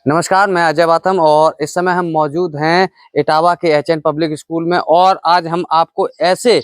नमस्कार, मैं अजय बाथम और इस समय हम मौजूद हैं इटावा के एचएन पब्लिक स्कूल में। और आज हम आपको ऐसे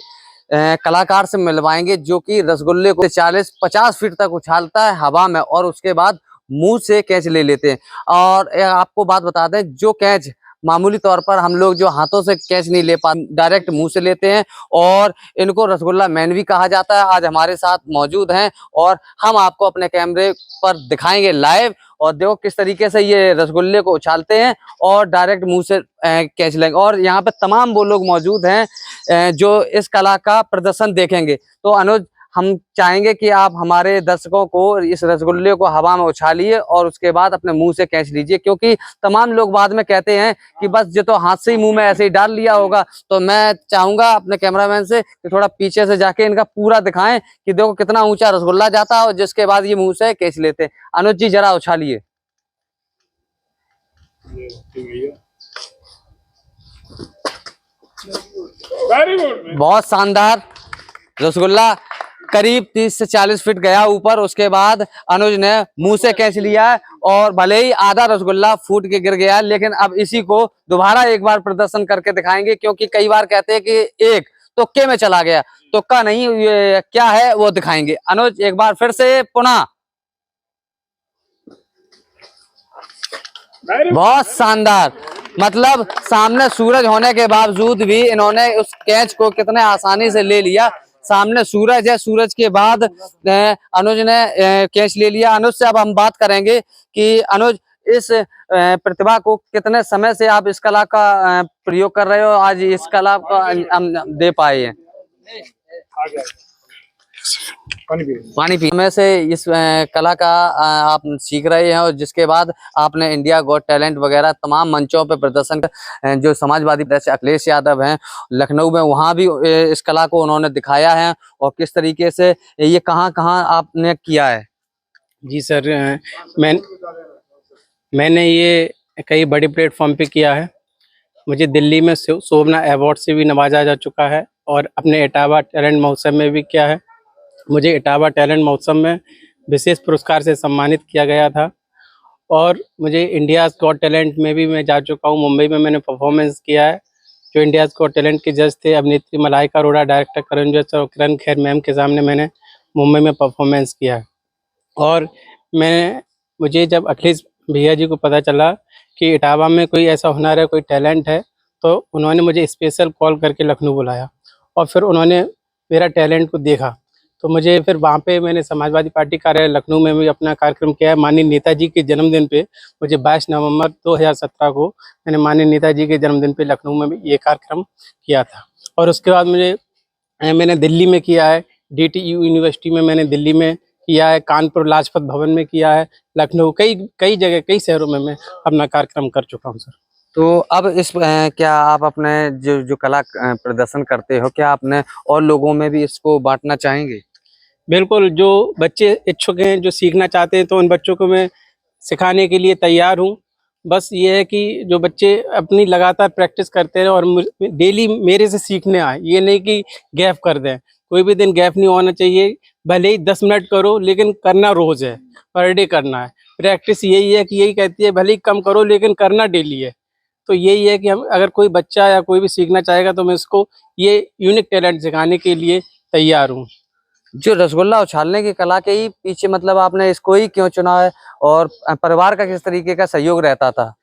कलाकार से मिलवाएंगे जो कि रसगुल्ले को 40-50 फीट तक उछालता है हवा में और उसके बाद मुंह से कैच ले लेते हैं। और आपको बात बता दें, जो कैच मामूली तौर पर हम लोग जो हाथों से कैच नहीं ले पाते, डायरेक्ट मुंह से लेते हैं और इनको रसगुल्ला मैन भी कहा जाता है। आज हमारे साथ मौजूद हैं और हम आपको अपने कैमरे पर दिखाएंगे लाइव। और देखो किस तरीके से ये रसगुल्ले को उछालते हैं और डायरेक्ट मुंह से कैच लेंगे। और यहाँ पे तमाम वो लोग मौजूद हैं जो इस कला का प्रदर्शन देखेंगे। तो अनुज, हम चाहेंगे कि आप हमारे दर्शकों को इस रसगुल्ले को हवा में उछालिए और उसके बाद अपने मुंह से कैच लीजिए, क्योंकि तमाम लोग बाद में कहते हैं कि बस ये तो हाथ से ही मुंह में ऐसे ही डाल लिया होगा। तो मैं चाहूंगा अपने कैमरामैन से कि थोड़ा पीछे से जाके इनका पूरा दिखाएं कि देखो कितना ऊंचा रसगुल्ला जाता है और जिसके बाद ये मुंह से कैच लेते हैं। अनुज जी, जरा उछालिए। बहुत शानदार रसगुल्ला करीब 30 से 40 फीट गया ऊपर। उसके बाद अनुज ने मुंह से कैच लिया है और भले ही आधा रसगुल्ला फूट के गिर गया, लेकिन अब इसी को दोबारा एक बार प्रदर्शन करके दिखाएंगे, क्योंकि कई बार कहते हैं कि एक तुक्के में चला गया। तुक्का नहीं, ये क्या है वो दिखाएंगे। अनुज, एक बार फिर से पुनः। बहुत शानदार, मतलब सामने सूरज होने के बावजूद भी इन्होंने उस कैच को कितने आसानी से ले लिया। सामने सूरज है, सूरज के बाद अनुज ने कैच ले लिया। अनुज से अब हम बात करेंगे कि अनुज, इस प्रतिभा को कितने समय से आप इस कला का प्रयोग कर रहे हो, आज इस कला का हम दे पाए हैं? पानी पी में से इस कला का आप सीख रहे हैं और जिसके बाद आपने इंडिया गॉट टैलेंट वगैरह तमाम मंचों पे प्रदर्शन जो समाजवादी जैसे अखिलेश यादव हैं लखनऊ में, वहां भी इस कला को उन्होंने दिखाया है। और किस तरीके से ये कहाँ आपने किया है? जी सर, मैंने ये कई बड़े प्लेटफॉर्म पे किया है। मुझे दिल्ली में शोभना अवार्ड से भी नवाजा जा चुका है और अपने इटावा टैलेंट महोत्सव में भी किया है। मुझे इटावा टैलेंट महोत्सव में विशेष पुरस्कार से सम्मानित किया गया था। और मुझे इंडियाज़ गॉट टैलेंट में भी मैं जा चुका हूँ। मुंबई में मैंने परफॉर्मेंस किया है। जो इंडियाज़ गॉट टैलेंट के जज थे अभिनेत्री मलाइका अरोड़ा, डायरेक्टर करण जौहर और किरण खेर मैम के सामने मैंने मुंबई में परफॉर्मेंस किया है। और मुझे जब अखिलेश भैया जी को पता चला कि इटावा में कोई ऐसा हुनर है, कोई टैलेंट है, तो उन्होंने मुझे स्पेशल कॉल करके लखनऊ बुलाया और फिर उन्होंने मेरा टैलेंट को देखा। तो मुझे फिर वहाँ पे मैंने समाजवादी पार्टी कार्यालय लखनऊ में भी अपना कार्यक्रम किया है। माननीय नेताजी के जन्मदिन पे मुझे 22 नवंबर 2017 को मैंने माननीय नेताजी के जन्मदिन पे लखनऊ में भी ये कार्यक्रम किया था। और उसके बाद मैंने दिल्ली में किया है, DTU यूनिवर्सिटी में मैंने दिल्ली में किया है, कानपुर लाजपत भवन में किया है, लखनऊ, कई जगह, कई शहरों में मैं अपना कार्यक्रम कर चुका हूँ सर। तो अब इस क्या आप अपने जो कला प्रदर्शन करते हो, क्या आपने और लोगों में भी इसको बांटना चाहेंगे? बिल्कुल, जो बच्चे इच्छुक हैं, जो सीखना चाहते हैं, तो उन बच्चों को मैं सिखाने के लिए तैयार हूँ। बस ये है कि जो बच्चे अपनी लगातार प्रैक्टिस करते हैं और डेली मेरे से सीखने आए, ये नहीं कि गैप कर दें। कोई भी दिन गैप नहीं होना चाहिए। भले ही 10 मिनट करो, लेकिन करना रोज़ है, पर डे करना है। प्रैक्टिस यही है कि यही कहती है भले ही कम करो लेकिन करना डेली है। तो यही है कि हम अगर कोई बच्चा या कोई भी सीखना चाहेगा तो मैं उसको ये यूनिक टैलेंट सिखाने के लिए तैयार हूँ। जो रसगुल्ला उछालने की कला के ही पीछे मतलब आपने इसको ही क्यों चुना है और परिवार का किस तरीके का सहयोग रहता था?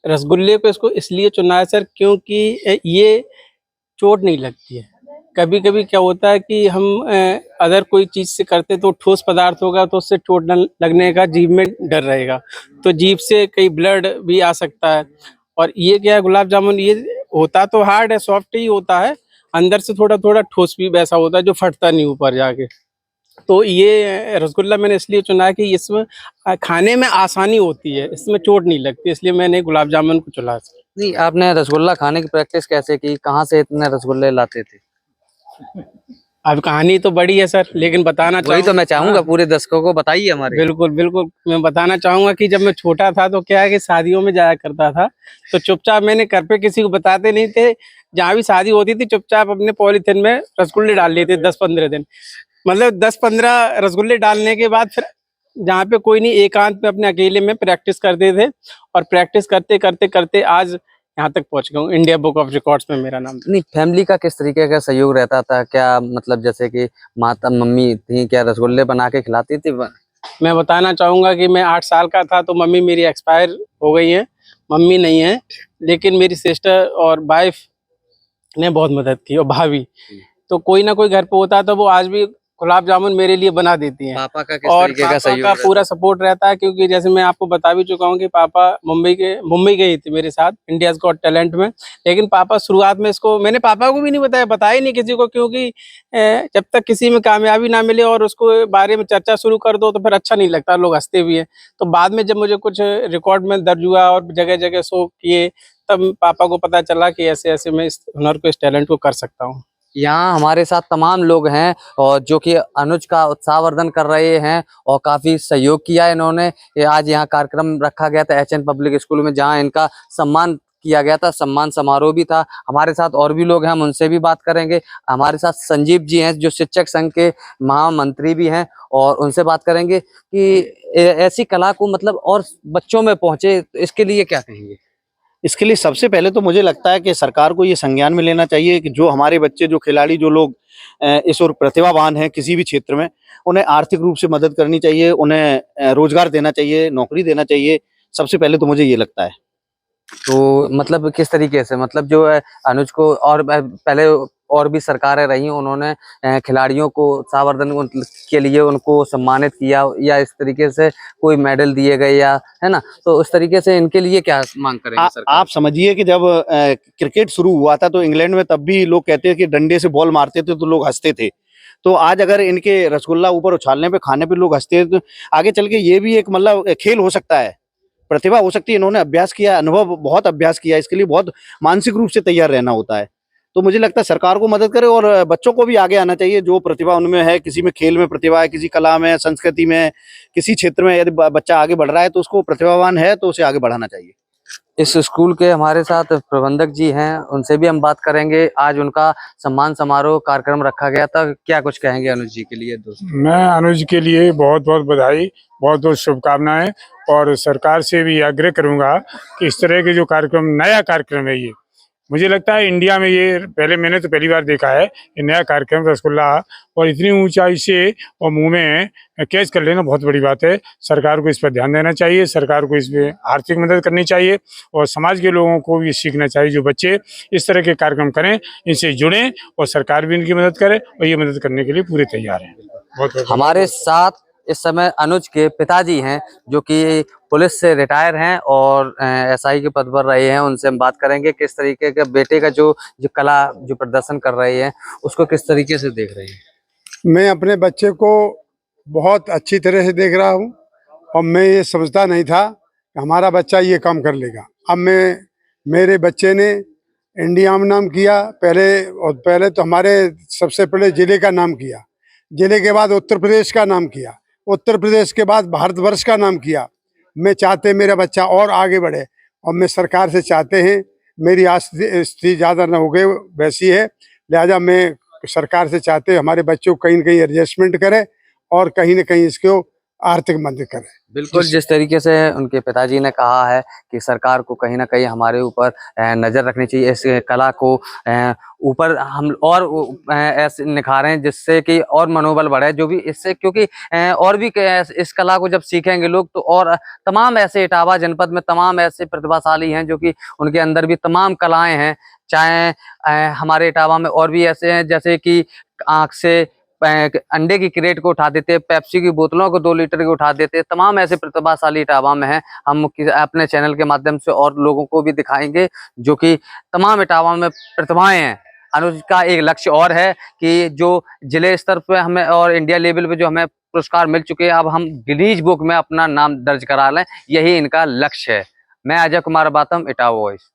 रसगुल्ले को इसको इसलिए चुना है सर, क्योंकि ये चोट नहीं लगती है। कभी कभी क्या होता है कि हम अगर कोई चीज़ से करते तो ठोस पदार्थ होगा तो उससे चोट न लगने का जीभ में डर रहेगा, तो जीभ से कई ब्लड भी आ सकता है। और ये क्या है, गुलाब जामुन ये होता तो हार्ड है, सॉफ्ट ही होता है, अंदर से थोड़ा थोड़ा ठोस भी वैसा होता है जो फटता नहीं ऊपर जाके। तो ये रसगुल्ला मैंने इसलिए चुना है कि इसमें खाने में आसानी होती है, इसमें चोट नहीं लगती, इसलिए मैंने गुलाब जामुन को चुना। नहीं, आपने रसगुल्ला खाने की प्रैक्टिस कैसे की? कहाँ से इतने रसगुल्ले लाते थे? अब कहानी तो बड़ी है सर, लेकिन बताना वही तो मैं चाहूंगा, हाँ, पूरे दर्शकों को बताइए हमारे। बिल्कुल बिल्कुल, मैं बताना चाहूंगा कि जब मैं छोटा था तो क्या है कि शादियों में जाया करता था, तो चुपचाप मैंने घर पे किसी को बताते नहीं थे, जहाँ भी शादी होती थी चुपचाप अपने पॉलीथिन में रसगुल्ले डाल लेते 10-15 दिन। मतलब 10-15 रसगुल्ले डालने के बाद फिर जहाँ पे कोई नहीं, एकांत में अपने अकेले में प्रैक्टिस करते थे, और प्रैक्टिस करते करते करते आज यहाँ तक पहुंच गया हूँ। इंडिया बुक ऑफ रिकॉर्ड्स में मेरा नाम। नहीं, फैमिली का किस तरीके का सहयोग रहता था? क्या मतलब जैसे कि माता मम्मी थी, क्या रसगुल्ले बना के खिलाती थी? मैं बताना चाहूँगा कि मैं 8 साल का था तो मम्मी मेरी एक्सपायर हो गई है, मम्मी नहीं है, लेकिन मेरी सिस्टर और वाइफ ने बहुत मदद की, और भाभी। तो कोई ना कोई घर पे होता है तो वो आज भी गुलाब जामुन मेरे लिए बना देती हैं। पापा का किस और तरीके का पापा सहयोग का रहता पूरा सपोर्ट रहता है, क्योंकि जैसे मैं आपको बता भी चुका हूँ कि पापा मुंबई गए थे मेरे साथ इंडियाज गॉट टैलेंट में। लेकिन पापा शुरुआत में इसको, मैंने पापा को भी नहीं बताया नहीं किसी को, क्योंकि जब तक किसी में कामयाबी ना मिले और उसको बारे में चर्चा शुरू कर दो तो फिर अच्छा नहीं लगता, लोग हंसते भी हैं। तो बाद में जब मुझे कुछ रिकॉर्ड में दर्ज हुआ और जगह जगह शो किए, तब पापा को पता चला कि ऐसे ऐसे मैं इस हुनर को, इस टैलेंट को कर सकता हूँ। यहाँ हमारे साथ तमाम लोग हैं और जो कि अनुज का उत्साहवर्धन कर रहे हैं और काफी सहयोग किया है इन्होंने। ये आज यहाँ कार्यक्रम रखा गया था एचएन पब्लिक स्कूल में, जहाँ इनका सम्मान किया गया था, सम्मान समारोह भी था। हमारे साथ और भी लोग हैं, हम उनसे भी बात करेंगे। हमारे साथ संजीव जी हैं जो शिक्षक संघ के महामंत्री भी हैं, और उनसे बात करेंगे कि ऐसी कला को मतलब और बच्चों में पहुंचे, तो इसके लिए क्या कहेंगे? इसके लिए सबसे पहले तो मुझे लगता है कि सरकार को ये संज्ञान में लेना चाहिए कि जो हमारे बच्चे, जो खिलाड़ी, जो लोग इस ओर प्रतिभावान हैं किसी भी क्षेत्र में, उन्हें आर्थिक रूप से मदद करनी चाहिए, उन्हें रोजगार देना चाहिए, नौकरी देना चाहिए। सबसे पहले तो मुझे ये लगता है। तो मतलब किस तरीके से, मतलब जो है अनुज को, और पहले और भी सरकारें रही, उन्होंने खिलाड़ियों को उत्साहवर्धन के लिए उनको सम्मानित किया, या इस तरीके से कोई मेडल दिए गए, या है ना? तो उस तरीके से इनके लिए क्या मांग करेंगे सरकार? आप समझिए कि जब क्रिकेट शुरू हुआ था तो इंग्लैंड में तब भी लोग कहते हैं कि डंडे से बॉल मारते थे तो लोग हंसते थे। तो आज अगर इनके रसगुल्ला ऊपर उछालने पे, खाने पे लोग हंसते हैं, तो आगे चल के ये भी एक मतलब खेल हो सकता है, प्रतिभा हो सकती है। इन्होंने अभ्यास किया, अनुभव बहुत अभ्यास किया, इसके लिए बहुत मानसिक रूप से तैयार रहना होता है। तो मुझे लगता है सरकार को मदद करे और बच्चों को भी आगे आना चाहिए। जो प्रतिभा उनमें है, किसी में खेल में प्रतिभा है, किसी कला में, संस्कृति में, किसी क्षेत्र में यदि बच्चा आगे बढ़ रहा है तो उसको, प्रतिभावान है तो उसे आगे बढ़ाना चाहिए। इस स्कूल के हमारे साथ प्रबंधक जी हैं, उनसे भी हम बात करेंगे। आज उनका सम्मान समारोह कार्यक्रम रखा गया था, क्या कुछ कहेंगे अनुज जी के लिए? दोस्त, मैं अनुज के लिए बहुत बहुत बधाई, बहुत बहुत शुभकामनाएं, और सरकार से भी आग्रह करूंगा कि इस तरह के जो कार्यक्रम, नया कार्यक्रम है ये, मुझे लगता है इंडिया में ये मैंने तो पहली बार देखा है, ये नया कार्यक्रम रसगुल्ला, और इतनी ऊंचाई से और मुंह में कैच कर लेना बहुत बड़ी बात है। सरकार को इस पर ध्यान देना चाहिए, सरकार को इसमें आर्थिक मदद करनी चाहिए, और समाज के लोगों को भी सीखना चाहिए। जो बच्चे इस तरह के कार्यक्रम करें, इनसे जुड़ें, और सरकार भी इनकी मदद करे, और ये मदद करने के लिए पूरे तैयार हैं। बहुत हमारे साथ इस समय अनुज के पिताजी हैं जो कि पुलिस से रिटायर हैं और एसआई के पद पर रहे हैं। उनसे हम बात करेंगे किस तरीके का बेटे का जो कला जो प्रदर्शन कर रहे हैं उसको किस तरीके से देख रहे हैं। मैं अपने बच्चे को बहुत अच्छी तरह से देख रहा हूँ, और मैं ये समझता नहीं था कि हमारा बच्चा ये काम कर लेगा। अब मेरे बच्चे ने इंडिया में नाम किया, पहले तो हमारे सबसे पहले जिले का नाम किया, जिले के बाद उत्तर प्रदेश का नाम किया, उत्तर प्रदेश के बाद भारतवर्ष का नाम किया। मैं चाहते मेरा बच्चा और आगे बढ़े, और मैं सरकार से चाहते हैं, मेरी स्थिति ज़्यादा न हो गई वैसी है, लिहाजा मैं सरकार से चाहते हमारे बच्चों को कहीं न कहीं एडजस्टमेंट करे और कहीं न कहीं इसको आर्थिक मदद करे। बिल्कुल, जिस तरीके से उनके पिताजी ने कहा है कि सरकार को कहीं ना कहीं हमारे ऊपर नज़र रखनी चाहिए, इस कला को ऊपर हम और ऐसे निखारें जिससे कि और मनोबल बढ़े जो भी इससे, क्योंकि और भी इस कला को जब सीखेंगे लोग तो और तमाम ऐसे इटावा जनपद में तमाम ऐसे प्रतिभाशाली हैं जो कि उनके अंदर भी तमाम कलाएं हैं। चाहे हमारे इटावा में और भी ऐसे हैं जैसे कि आँख से अंडे की क्रेट को उठा देते, पेप्सी की बोतलों को 2 लीटर की उठा देते, तमाम ऐसे प्रतिभाशाली इटावा में हैं। हम अपने चैनल के माध्यम से और लोगों को भी दिखाएंगे जो कि तमाम इटावा में प्रतिभाएं हैं। अनुज का एक लक्ष्य और है कि जो जिले स्तर पे हमें और इंडिया लेवल पे जो हमें पुरस्कार मिल चुके हैं, अब हम गिनीज बुक में अपना नाम दर्ज करा लें, यही इनका लक्ष्य है। मैं अजय कुमार बातम, इटावा वॉइस।